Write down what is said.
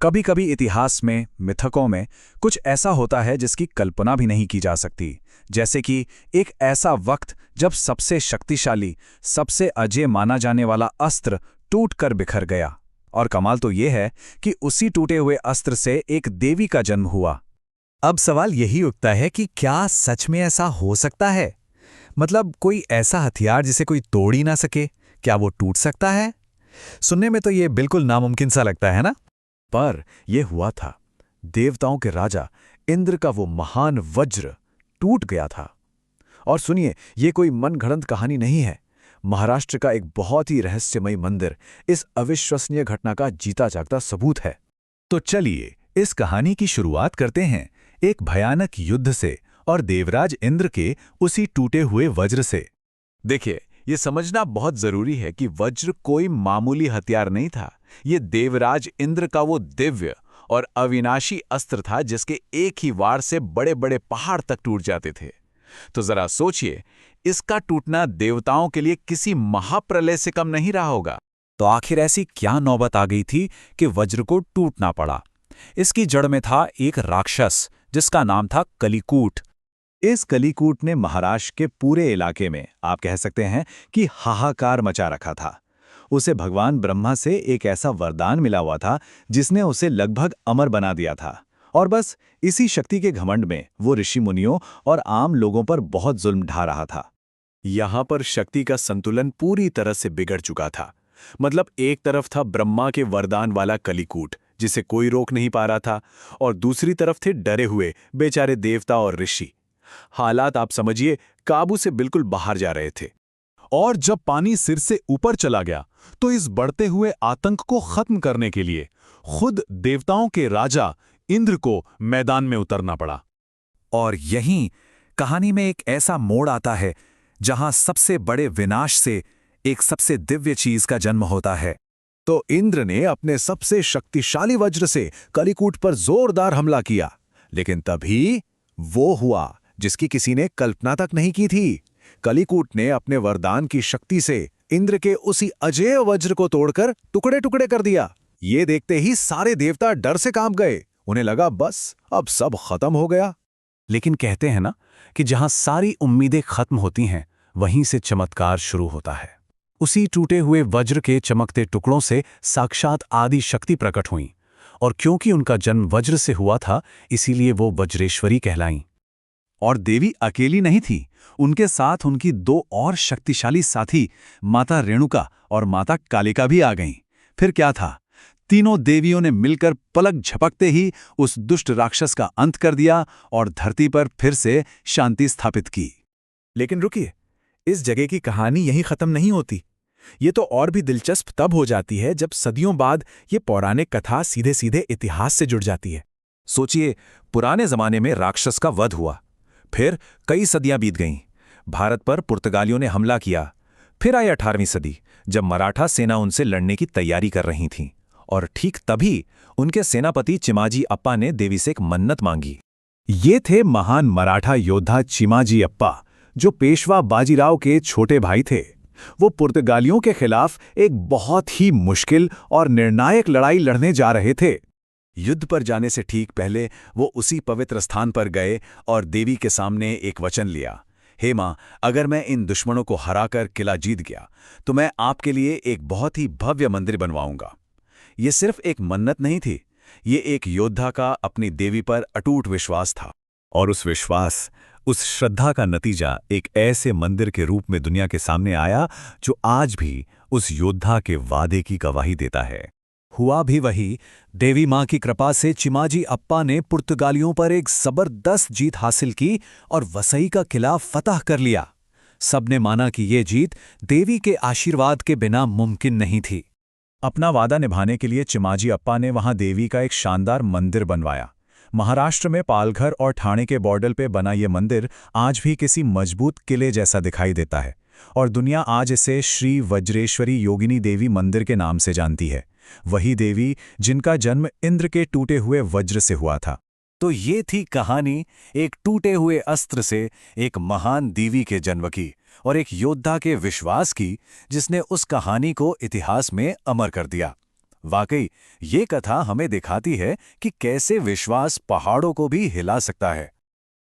कभी कभी इतिहास में, मिथकों में कुछ ऐसा होता है जिसकी कल्पना भी नहीं की जा सकती। जैसे कि एक ऐसा वक्त जब सबसे शक्तिशाली, सबसे अजेय माना जाने वाला अस्त्र टूटकर बिखर गया। और कमाल तो ये है कि उसी टूटे हुए अस्त्र से एक देवी का जन्म हुआ। अब सवाल यही उठता है कि क्या सच में ऐसा हो सकता है? मतलब कोई ऐसा हथियार जिसे कोई तोड़ ही ना सके, क्या वो टूट सकता है? सुनने में तो ये बिल्कुल नामुमकिन सा लगता है ना? पर यह हुआ था। देवताओं के राजा इंद्र का वो महान वज्र टूट गया था। और सुनिए, ये कोई मनगढ़ंत कहानी नहीं है। महाराष्ट्र का एक बहुत ही रहस्यमयी मंदिर इस अविश्वसनीय घटना का जीता जागता सबूत है। तो चलिए इस कहानी की शुरुआत करते हैं एक भयानक युद्ध से और देवराज इंद्र के उसी टूटे हुए वज्र से। देखिए, ये समझना बहुत जरूरी है कि वज्र कोई मामूली हथियार नहीं था। ये देवराज इंद्र का वो दिव्य और अविनाशी अस्त्र था जिसके एक ही वार से बड़े बड़े पहाड़ तक टूट जाते थे। तो जरा सोचिए, इसका टूटना देवताओं के लिए किसी महाप्रलय से कम नहीं रहा होगा। तो आखिर ऐसी क्या नौबत आ गई थी कि वज्र को टूटना पड़ा? इसकी जड़ में था एक राक्षस जिसका नाम था कलिकूट। इस कलिकूट ने महाराष्ट्र के पूरे इलाके में, आप कह सकते हैं कि हाहाकार मचा रखा था। उसे भगवान ब्रह्मा से एक ऐसा वरदान मिला हुआ था जिसने उसे लगभग अमर बना दिया था। और बस इसी शक्ति के घमंड में वो ऋषि मुनियों और आम लोगों पर बहुत जुल्म ढा रहा था। यहां पर शक्ति का संतुलन पूरी तरह से बिगड़ चुका था। मतलब एक तरफ था ब्रह्मा के वरदान वाला कलिकूट जिसे कोई रोक नहीं पा रहा था, और दूसरी तरफ थे डरे हुए बेचारे देवता और ऋषि। हालात आप समझिए काबू से बिल्कुल बाहर जा रहे थे। और जब पानी सिर से ऊपर चला गया तो इस बढ़ते हुए आतंक को खत्म करने के लिए खुद देवताओं के राजा इंद्र को मैदान में उतरना पड़ा। और यहीं कहानी में एक ऐसा मोड़ आता है जहां सबसे बड़े विनाश से एक सबसे दिव्य चीज का जन्म होता है। तो इंद्र ने अपने सबसे शक्तिशाली वज्र से कलिकूट पर जोरदार हमला किया, लेकिन तभी वो हुआ जिसकी किसी ने कल्पना तक नहीं की थी। कलिकूट ने अपने वरदान की शक्ति से इंद्र के उसी अजेय वज्र को तोड़कर टुकड़े टुकड़े कर दिया। ये देखते ही सारे देवता डर से कांप गए। उन्हें लगा बस अब सब खत्म हो गया। लेकिन कहते हैं ना कि जहां सारी उम्मीदें खत्म होती हैं वहीं से चमत्कार शुरू होता है। उसी टूटे हुए वज्र के चमकते टुकड़ों से साक्षात आदि शक्ति प्रकट हुई, और क्योंकि उनका जन्म वज्र से हुआ था इसीलिए वो वज्रेश्वरी कहलाईं। और देवी अकेली नहीं थी, उनके साथ उनकी दो और शक्तिशाली साथी माता रेणुका और माता कालिका भी आ गईं। फिर क्या था, तीनों देवियों ने मिलकर पलक झपकते ही उस दुष्ट राक्षस का अंत कर दिया और धरती पर फिर से शांति स्थापित की। लेकिन रुकिए, इस जगह की कहानी यहीं खत्म नहीं होती। ये तो और भी दिलचस्प तब हो जाती है जब सदियों बाद ये पौराणिक कथा सीधे सीधे इतिहास से जुड़ जाती है। सोचिए, पुराने जमाने में राक्षस का वध हुआ, फिर कई सदियां बीत गईं। भारत पर पुर्तगालियों ने हमला किया। फिर आई 18वीं सदी जब मराठा सेना उनसे लड़ने की तैयारी कर रही थी, और ठीक तभी उनके सेनापति चिमाजी अप्पा ने देवी से एक मन्नत मांगी। ये थे महान मराठा योद्धा चिमाजी अप्पा, जो पेशवा बाजीराव के छोटे भाई थे। वो पुर्तगालियों के खिलाफ एक बहुत ही मुश्किल और निर्णायक लड़ाई लड़ने जा रहे थे। युद्ध पर जाने से ठीक पहले वो उसी पवित्र स्थान पर गए और देवी के सामने एक वचन लिया। हे मां, अगर मैं इन दुश्मनों को हराकर किला जीत गया तो मैं आपके लिए एक बहुत ही भव्य मंदिर बनवाऊंगा। ये सिर्फ एक मन्नत नहीं थी, ये एक योद्धा का अपनी देवी पर अटूट विश्वास था। और उस विश्वास, उस श्रद्धा का नतीजा एक ऐसे मंदिर के रूप में दुनिया के सामने आया जो आज भी उस योद्धा के वादे की गवाही देता है। हुआ भी वही। देवी मां की कृपा से चिमाजी अप्पा ने पुर्तगालियों पर एक जबरदस्त जीत हासिल की और वसई का किला फतह कर लिया। सबने माना कि ये जीत देवी के आशीर्वाद के बिना मुमकिन नहीं थी। अपना वादा निभाने के लिए चिमाजी अप्पा ने वहां देवी का एक शानदार मंदिर बनवाया। महाराष्ट्र में पालघर और ठाणे के बॉर्डर पे बना ये मंदिर आज भी किसी मजबूत किले जैसा दिखाई देता है, और दुनिया आज इसे श्री वज्रेश्वरी योगिनी देवी मंदिर के नाम से जानती है। वही देवी जिनका जन्म इंद्र के टूटे हुए वज्र से हुआ था। तो ये थी कहानी एक टूटे हुए अस्त्र से एक महान देवी के जन्म की और एक योद्धा के विश्वास की, जिसने उस कहानी को इतिहास में अमर कर दिया। वाकई ये कथा हमें दिखाती है कि कैसे विश्वास पहाड़ों को भी हिला सकता है।